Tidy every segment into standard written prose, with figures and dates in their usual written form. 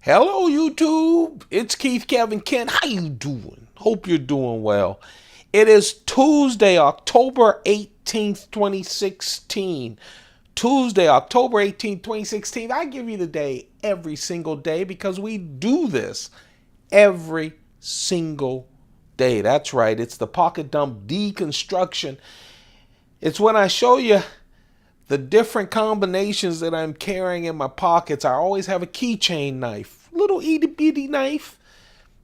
Hello, YouTube. It's Keith Kevin Ken. How you doing? Hope you're doing well. It is Tuesday, October 18th, 2016. Tuesday, October 18th, 2016. I give you the day every single day because we do this every single day. That's right. It's the pocket dump deconstruction. It's when I show you the different combinations that I'm carrying in my pockets. I always have a keychain knife, little itty bitty knife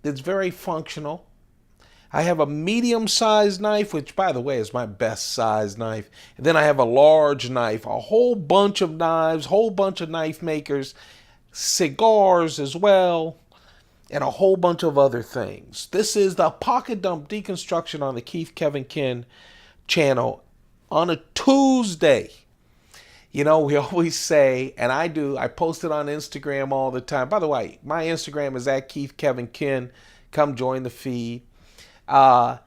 that's very functional. I have a medium-sized knife, which, by the way, is my best size knife. And then I have a large knife, a whole bunch of knives, whole bunch of knife makers, cigars as well, and a whole bunch of other things. This is the Pocket Dump Deconstruction on the Keith Kevin Ken channel on a Tuesday. You know, we always say, and I do, I post it on Instagram all the time. By the way, my Instagram is at Keith Kevin Ken. Come join the feed. I'll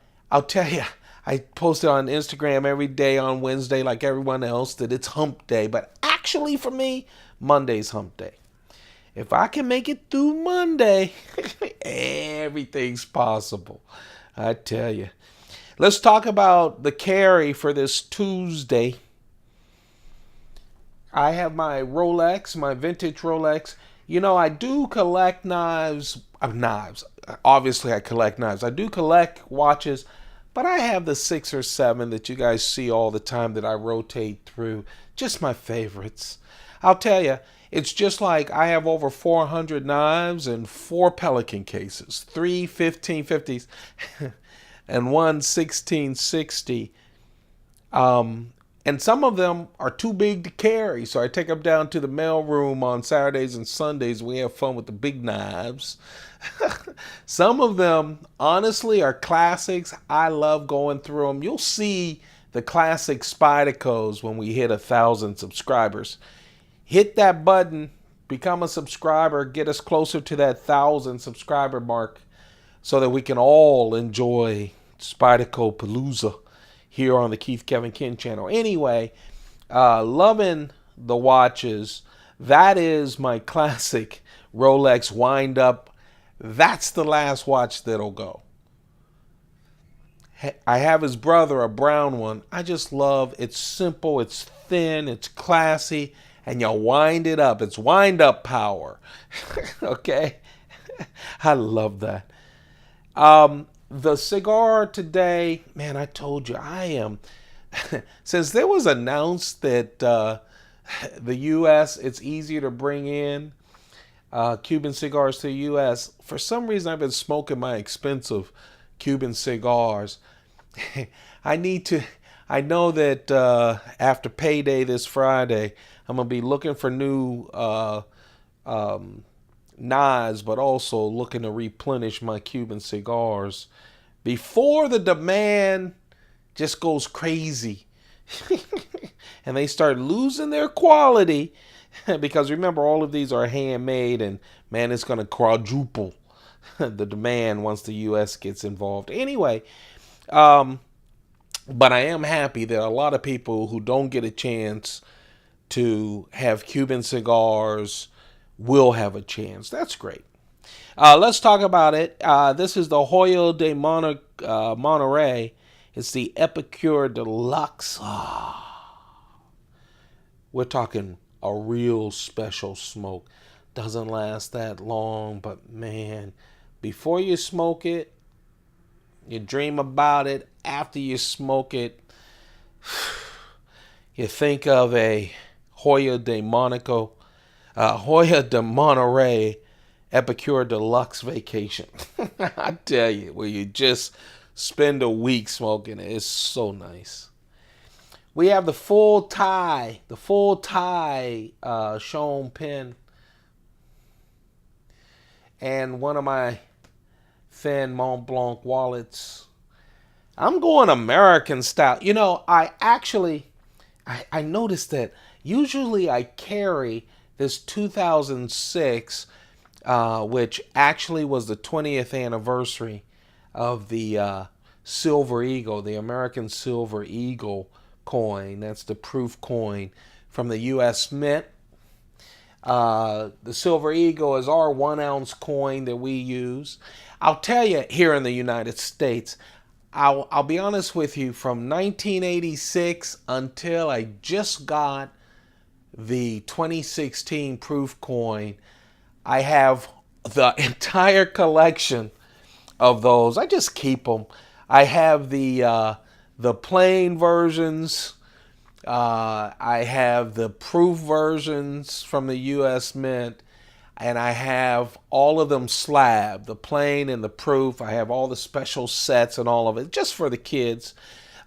tell you, I post it on Instagram every day on Wednesday like everyone else that it's hump day. But actually for me, Monday's hump day. If I can make it through Monday, everything's possible. I tell you. Let's talk about the carry for this Tuesday. I have my Rolex, my vintage Rolex. You know, I do collect knives. Obviously, I collect knives. I do collect watches, but I have the 6 or 7 that you guys see all the time that I rotate through. Just my favorites. I'll tell you, it's just like I have over 400 knives and 4 Pelican cases, 3 1550s and one 1660. And some of them are too big to carry, so I take them down to the mail room on Saturdays and Sundays. We have fun with the big knives. Some of them, honestly, are classics. I love going through them. You'll see the classic Spydicos when we hit 1,000 subscribers. Hit that button, become a subscriber, get us closer to that 1,000 subscriber mark so that we can all enjoy Spydico Palooza here on the Keith Kevin Ken channel. Anyway, loving the watches. That is my classic Rolex wind up. That's the last watch that'll go. I have his brother, a brown one. I just love, it's simple, it's thin, it's classy, and you wind it up. It's wind up power. Okay? I love that. The cigar today, man, I told you I am. Since there was announced that the U.S., it's easier to bring in Cuban cigars to the U.S., for some reason I've been smoking my expensive Cuban cigars. I know that after payday this Friday, I'm going to be looking for new knives, but also looking to replenish my Cuban cigars before the demand just goes crazy and they start losing their quality. Because remember, all of these are handmade, and man, it's going to quadruple the demand once the U.S. gets involved. Anyway, but I am happy that a lot of people who don't get a chance to have Cuban cigars will have a chance. That's great. Let's talk about it. This is the Joya de Monterrey. It's the Epicure Deluxe. We're talking a real special smoke. Doesn't last that long, but man, before you smoke it, you dream about it. After you smoke it, you think of a Joya de Monterrey Epicure Deluxe vacation. I tell you, where you just spend a week smoking it. It's so nice. We have the full tie Sean pen, and one of my thin Mont Blanc wallets. I'm going American style. You know, I noticed that usually I carry this 2006, which actually was the 20th anniversary of the Silver Eagle, the American Silver Eagle coin. That's the proof coin from the U.S. Mint. The Silver Eagle is our 1 ounce coin that we use. I'll tell you, here in the United States, I'll be honest with you, from 1986 until I just got the 2016 proof coin, I have the entire collection of those. I just keep them. I have the plain versions. I have the proof versions from the U.S. Mint, and I have all of them slab, the plain and the proof. I have all the special sets and all of it, just for the kids.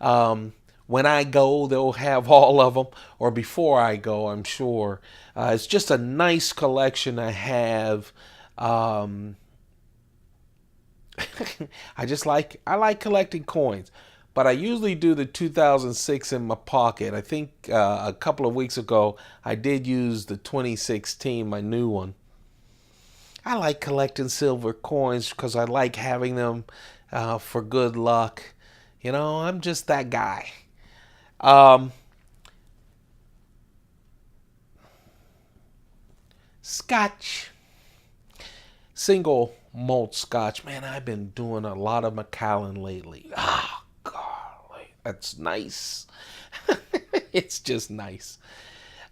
When I go, they'll have all of them, or before I go, I'm sure. It's just a nice collection I have. I like collecting coins, but I usually do the 2006 in my pocket. I think a couple of weeks ago I did use the 2016, my new one. I like collecting silver coins because I like having them for good luck. You know, I'm just that guy. Scotch. Single malt scotch. Man, I've been doing a lot of Macallan lately. Ah, golly, that's nice. It's just nice.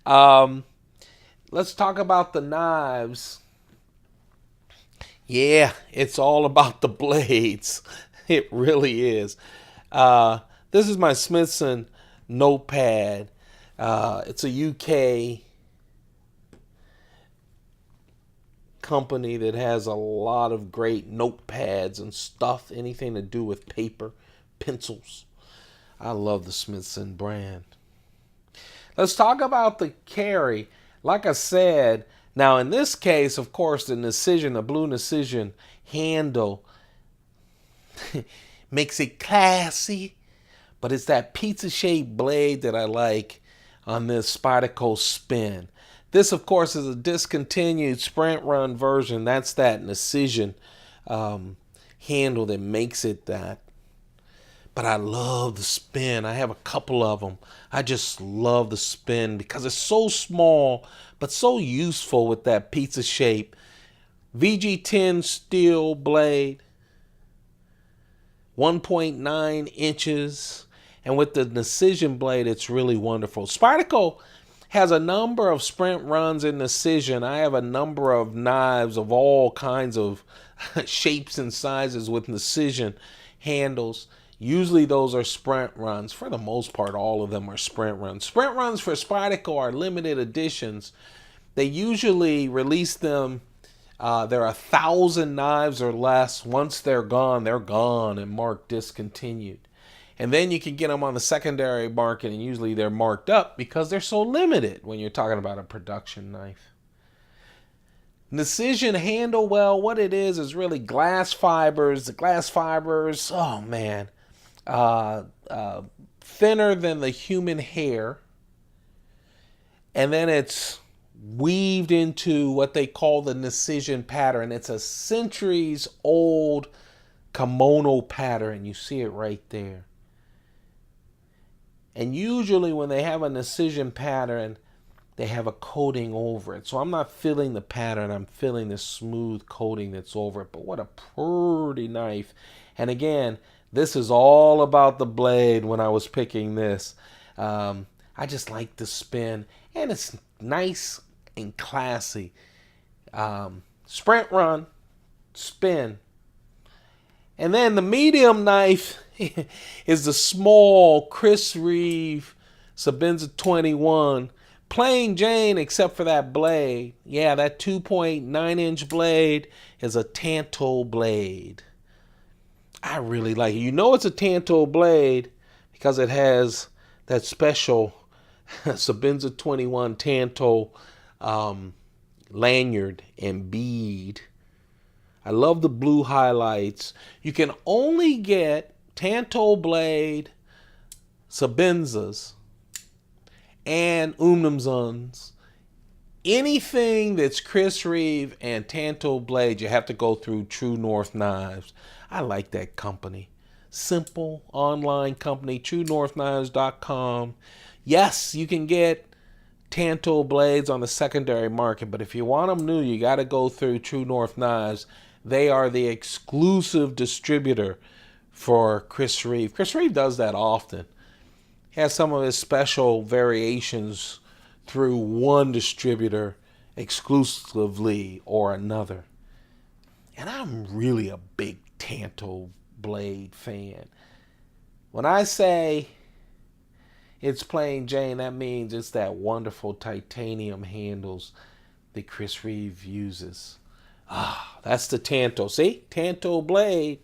Let's talk about the knives. Yeah, it's all about the blades. It really is. This is my Smithson notepad. It's a UK company that has a lot of great notepads and stuff, anything to do with paper, pencils. I love the Smithson brand. Let's talk about the carry. Like I said, now in this case, of course, the Nishijin, the blue Nishijin handle makes it classy, but it's that pizza-shaped blade that I like on this Spyderco Spin. This, of course, is a discontinued sprint run version. That's that Nishijin handle that makes it that. But I love the Spin. I have a couple of them. I just love the Spin because it's so small, but so useful with that pizza shape. VG10 steel blade, 1.9 inches. And with the Nishijin blade, it's really wonderful. Spyderco has a number of sprint runs in Nishijin. I have a number of knives of all kinds of shapes and sizes with Nishijin handles. Usually those are sprint runs. For the most part, all of them are sprint runs. Sprint runs for Spyderco are limited editions. They usually release them. There are 1,000 knives or less. Once they're gone and marked discontinued. And then you can get them on the secondary market, and usually they're marked up because they're so limited when you're talking about a production knife. Nishijin handle, well, what it is really glass fibers. The glass fibers, oh man, thinner than the human hair. And then it's weaved into what they call the Nishijin pattern. It's a centuries old kimono pattern. You see it right there. And usually when they have a Nishijin pattern, they have a coating over it. So I'm not feeling the pattern, I'm feeling the smooth coating that's over it. But what a pretty knife. And again, this is all about the blade when I was picking this. I just like the Spin, and it's nice and classy. Sprint run, Spin. And then the medium knife is the small Reeve Sebenza 21. Plain Jane except for that blade. Yeah, that 2.9 inch blade is a Tanto blade. I really like it. You know it's a Tanto blade because it has that special Sebenza 21 Tanto lanyard and bead. I love the blue highlights. You can only get Tanto blade Sebenzas and Umnumzaans. Anything that's Reeve and Tanto blade, you have to go through True North Knives. I like that company. Simple online company, TrueNorthKnives.com. Yes, you can get Tanto blades on the secondary market, but if you want them new, you got to go through True North Knives. They are the exclusive distributor for Chris Reeve. Chris Reeve does that often. He has some of his special variations through one distributor exclusively or another. And I'm really a big Tanto blade fan. When I say it's plain Jane, that means it's that wonderful titanium handles that Chris Reeve uses. Ah, that's the Tanto. See? Tanto blade.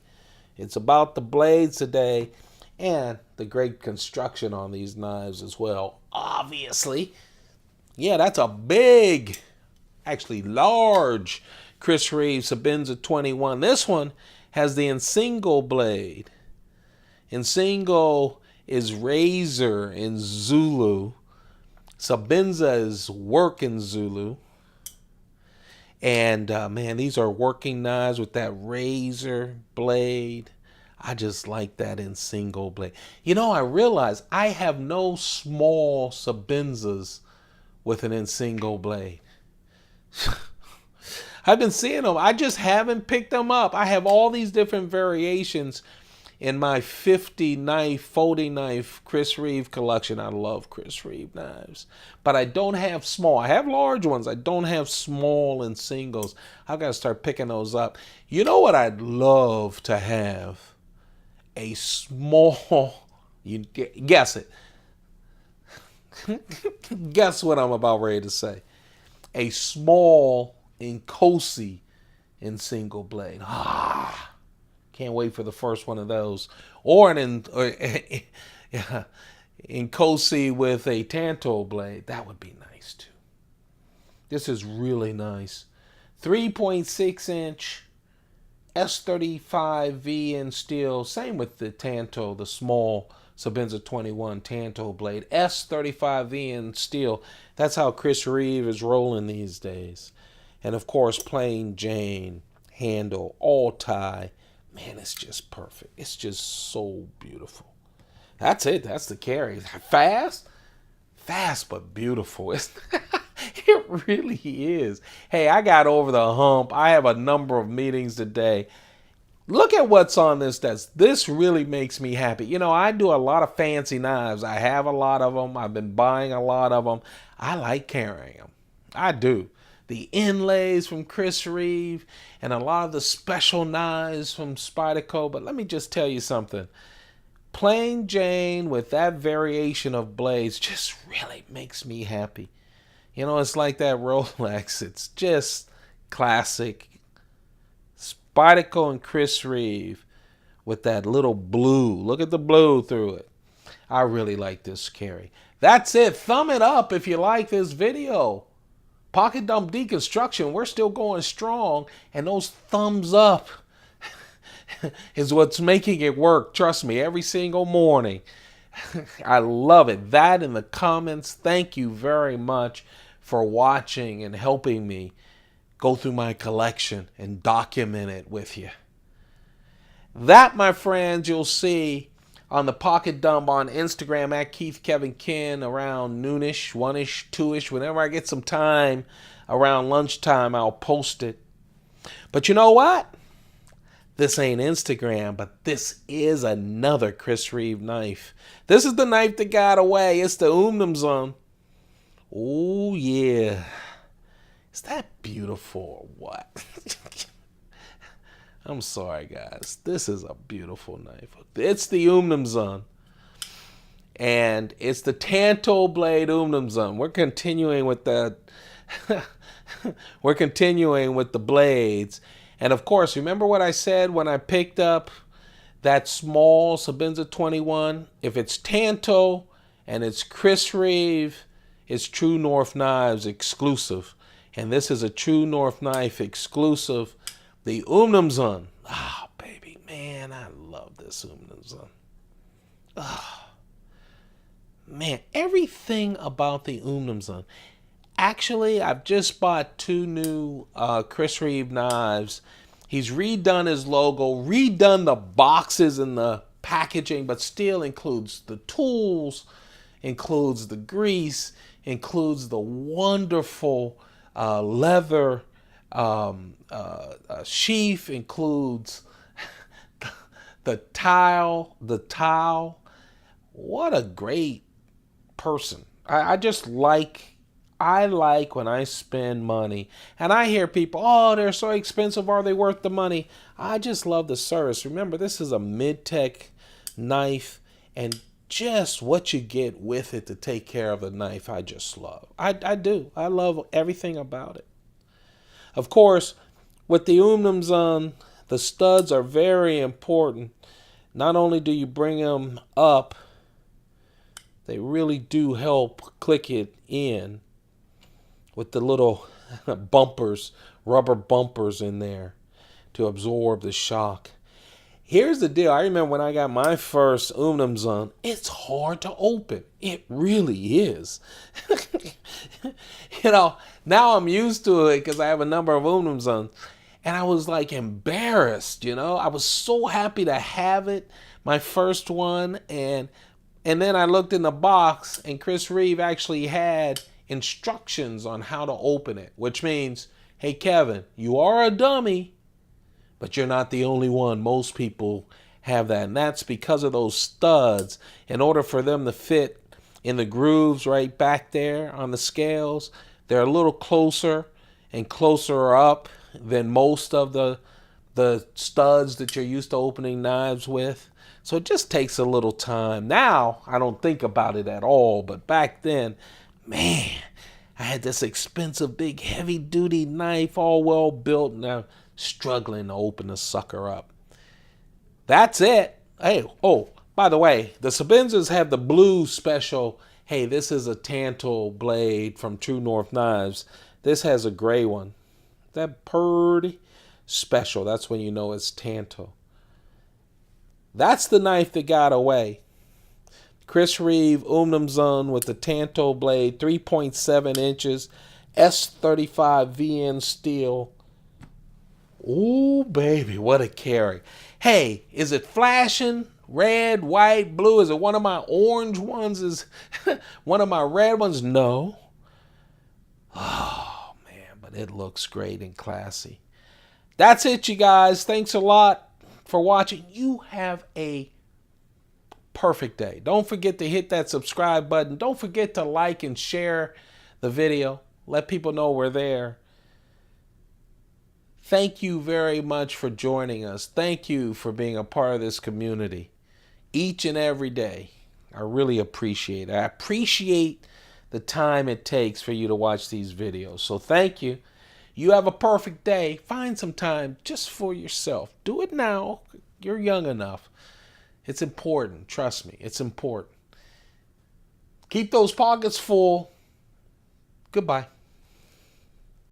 It's about the blades today and the great construction on these knives as well. Obviously. Yeah, that's a big, actually large Chris Reeve Sebenza 21. This one has the Nsingo blade. Nsingo is razor in Zulu. Sebenza is work in Zulu. And man, these are working knives with that razor blade. I just like that Nsingo blade. You know, I realize I have no small Sebenzas with an Nsingo blade. I've been seeing them. I just haven't picked them up. I have all these different variations in my 50 knife, folding knife Chris Reeve collection. I love Chris Reeve knives. But I don't have small. I have large ones. I don't have small and singles. I've got to start picking those up. You know what I'd love to have? A small, you guess it. Guess what I'm about ready to say. A small Nkosi in single blade. Ah, can't wait for the first one of those. Or an Nkosi with a Tanto blade. That would be nice too. This is really nice. 3.6 inch S35V in steel. Same with the Tanto, the small Sebenza 21 Tanto blade. S35V in steel. That's how Chris Reeve is rolling these days. And of course, plain Jane handle, all tie. Man, it's just perfect. It's just so beautiful. That's it. That's the carry. Fast? Fast but beautiful. It really is. Hey, I got over the hump. I have a number of meetings today. Look at what's on this desk. This really makes me happy. You know, I do a lot of fancy knives. I have a lot of them. I've been buying a lot of them. I like carrying them. I do. The inlays from Chris Reeve and a lot of the special knives from Spyderco. But let me just tell you something. Plain Jane with that variation of blades just really makes me happy. You know, it's like that Rolex. It's just classic. Spyderco and Chris Reeve with that little blue. Look at the blue through it. I really like this carry. That's it. Thumb it up if you like this video. Pocket Dump Deconstruction, we're still going strong. And those thumbs up is what's making it work. Trust me, every single morning. I love it. That in the comments. Thank you very much for watching and helping me go through my collection and document it with you. That, my friends, you'll see on the Pocket Dump on Instagram at Keith Kevin Ken around noonish, 1ish, 2ish. Whenever I get some time around lunchtime, I'll post it. But you know what? This ain't Instagram, but this is another Chris Reeve knife. This is the knife that got away. It's the Umnumzaan. Oh, yeah. Is that beautiful or what? I'm sorry, guys. This is a beautiful knife. It's the Umnumzaan. And it's the Tanto blade Umnumzaan. We're continuing with the we're continuing with the blades. And of course, remember what I said when I picked up that small Sebenza 21? If it's Tanto and it's Chris Reeve, it's True North Knives exclusive. And this is a True North Knife exclusive. The Umnumzaan. Ah, baby, man, I love this Umnumzaan. Ah, man, everything about the Umnumzaan. Actually, I've just bought 2 new Chris Reeve knives. He's redone his logo, redone the boxes and the packaging, but still includes the tools, includes the grease, includes the wonderful leather sheath, includes the tile. What a great person. I like when I spend money and I hear people, oh, they're so expensive. Are they worth the money? I just love the service. Remember, this is a mid-tech knife, and just what you get with it to take care of the knife, I just love. I do. I love everything about it. Of course, with the Umnumzaan, the studs are very important. Not only do you bring them up, they really do help click it in with the little bumpers, rubber bumpers in there to absorb the shock. Here's the deal. I remember when I got my first Umnumzaan, it's hard to open. It really is. Now I'm used to it because I have a number of Umnumzaans. And I was like embarrassed, I was so happy to have it, my first one. And then I looked in the box, and Chris Reeve actually had instructions on how to open it, which means, hey, Kevin, you are a dummy, but you're not the only one. Most people have that, and that's because of those studs. In order for them to fit in the grooves right back there on the scales, they're a little closer and closer up than most of the studs that you're used to opening knives with. So it just takes a little time. Now, I don't think about it at all, but back then, man, I had this expensive, big, heavy-duty knife, all well built, and I'm struggling to open the sucker up. That's it. Hey, oh, by the way, the Sebenzas have the blue special. Hey, this is a Tanto blade from True North Knives. This has a gray one. That pretty special. That's when you know it's Tanto. That's the knife that got away. Chris Reeve Umnumzaan with the Tanto blade, 3.7 inches, S35 VN steel. Ooh, baby, what a carry. Hey, is it flashing? Red, white, blue? Is it one of my orange ones? Is one of my red ones? No. Oh, man, but it looks great and classy. That's it, you guys. Thanks a lot for watching. You have a perfect day. Don't forget to hit that subscribe button. Don't forget to like and share the video. Let people know we're there. Thank you very much for joining us. Thank you for being a part of this community each and every day. I really appreciate it. I appreciate the time it takes for you to watch these videos. So thank you. You have a perfect day. Find some time just for yourself. Do it now. You're young enough. It's important. Trust me. It's important. Keep those pockets full. Goodbye.